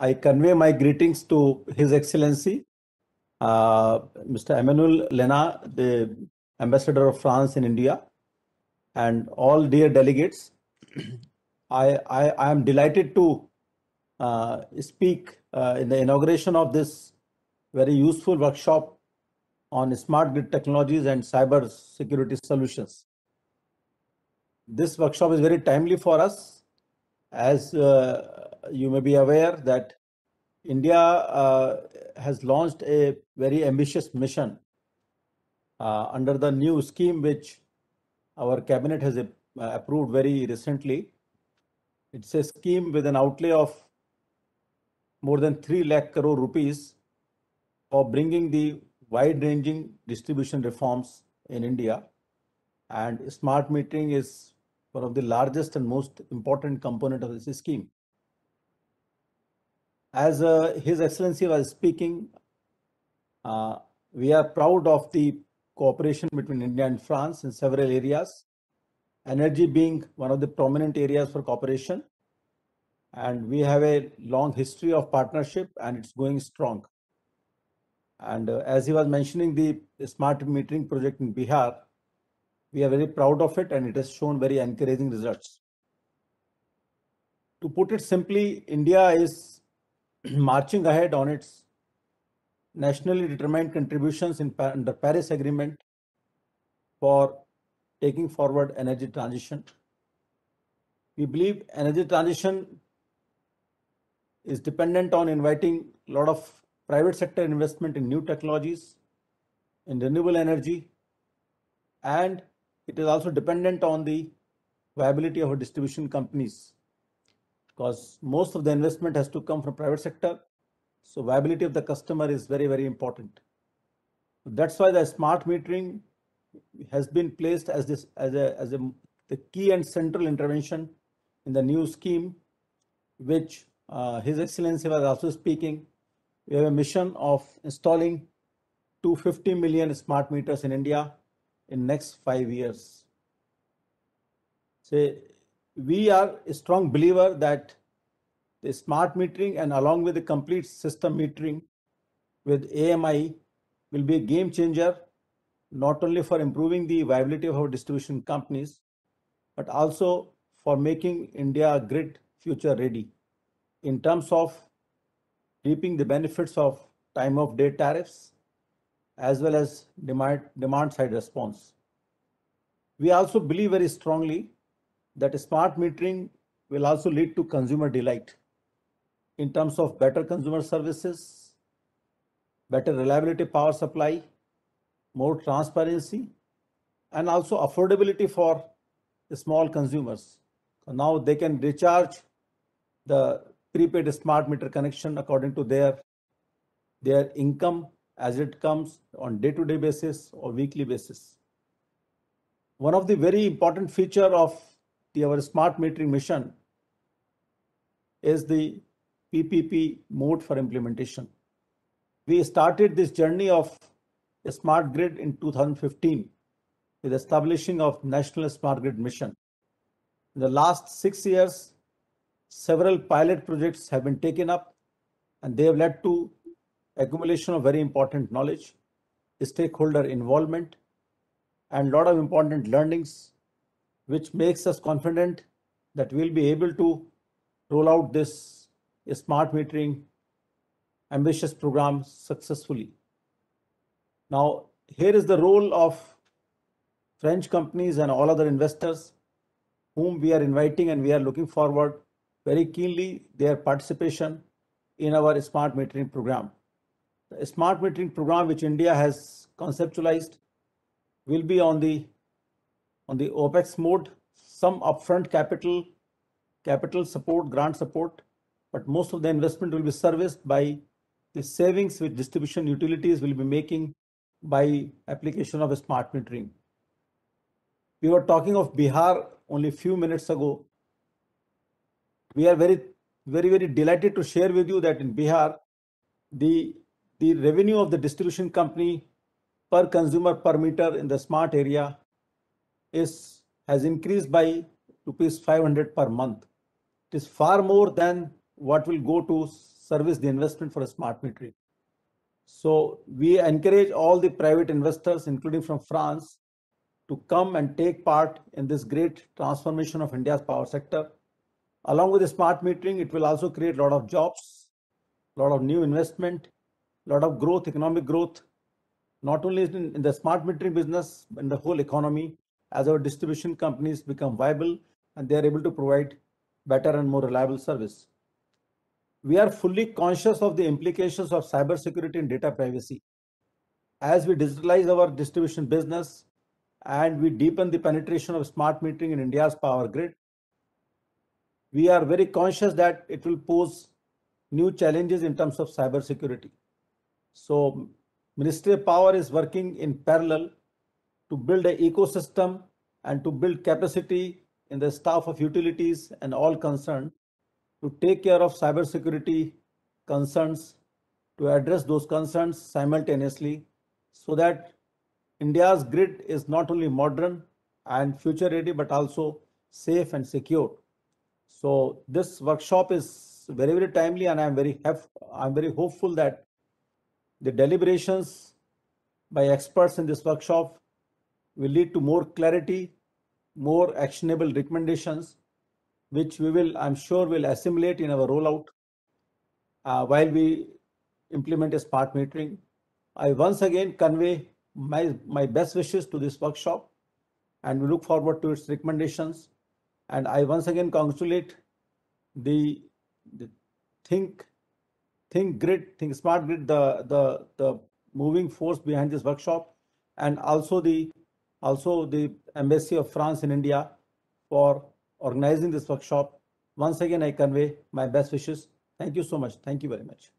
I convey my greetings to His Excellency, Mr. Emmanuel Lena, the Ambassador of France in India, and all dear delegates. I am delighted to speak in the inauguration of this very useful workshop on smart grid technologies and cyber security solutions. This workshop is very timely for us, as you may be aware that India has launched a very ambitious mission under the new scheme which our cabinet has approved very recently. It's a scheme with an outlay of more than 3 lakh crore rupees for bringing the wide-ranging distribution reforms in India. And smart metering is one of the largest and most important component of this scheme. As His Excellency was speaking, we are proud of the cooperation between India and France in several areas, energy being one of the prominent areas for cooperation. And we have a long history of partnership and it's going strong. And as he was mentioning the smart metering project in Bihar, we are very proud of it and it has shown very encouraging results. To put it simply, India is marching ahead on its nationally determined contributions in the Paris Agreement for taking forward energy transition. We believe energy transition is dependent on inviting a lot of private sector investment in new technologies, in renewable energy, and it is also dependent on the viability of our distribution companies, because most of the investment has to come from private sector. So viability of the customer is very, very important. That's why the smart metering has been placed as the key and central intervention in the new scheme, which His Excellency was also speaking. We have a mission of installing 250 million smart meters in India in next 5 years. So we are a strong believer that the smart metering and along with the complete system metering with AMI will be a game changer, not only for improving the viability of our distribution companies, but also for making India grid future ready in terms of reaping the benefits of time of day tariffs as well as demand side response. We also believe very strongly that smart metering will also lead to consumer delight in terms of better consumer services, better reliability power supply, more transparency, and also affordability for the small consumers. Now they can recharge the prepaid smart meter connection according to their income as it comes on day-to-day basis or weekly basis. One of the very important feature of our smart metering mission is the PPP mode for implementation. We started this journey of a smart grid in 2015 with establishing of National Smart Grid Mission. In the last 6 years, several pilot projects have been taken up and they have led to accumulation of very important knowledge, stakeholder involvement, and a lot of important learnings, which makes us confident that we'll be able to roll out this smart metering ambitious program successfully. Now, here is the role of French companies and all other investors whom we are inviting, and we are looking forward very keenly their participation in our smart metering program. The smart metering program which India has conceptualized will be on the OPEX mode, some upfront capital support, grant support, but most of the investment will be serviced by the savings which distribution utilities will be making by application of a smart metering. We were talking of Bihar only a few minutes ago. We are very delighted to share with you that in Bihar, the revenue of the distribution company per consumer per meter in the smart area has increased by rupees 500 per month. It is far more than what will go to service the investment for a smart metering. So we encourage all the private investors, including from France, to come and take part in this great transformation of India's power sector. Along with the smart metering, it will also create a lot of jobs, a lot of new investment, a lot of growth, economic growth, not only in the smart metering business, but in the whole economy, as our distribution companies become viable and they are able to provide better and more reliable service. We are fully conscious of the implications of cybersecurity and data privacy. As we digitalize our distribution business and we deepen the penetration of smart metering in India's power grid, we are very conscious that it will pose new challenges in terms of cybersecurity. So Ministry of Power is working in parallel to build an ecosystem and to build capacity in the staff of utilities and all concerned to take care of cybersecurity concerns, to address those concerns simultaneously, so that India's grid is not only modern and future ready, but also safe and secure. So this workshop is very, very timely, and I'm very hopeful that the deliberations by experts in this workshop will lead to more clarity, more actionable recommendations, which we will, I'm sure, will assimilate in our rollout while we implement a smart metering. I once again convey my best wishes to this workshop, and we look forward to its recommendations. And I once again congratulate the Think Smart Grid, the moving force behind this workshop, and also the Embassy of France in India for organizing this workshop. Once again, I convey my best wishes. Thank you so much. Thank you very much.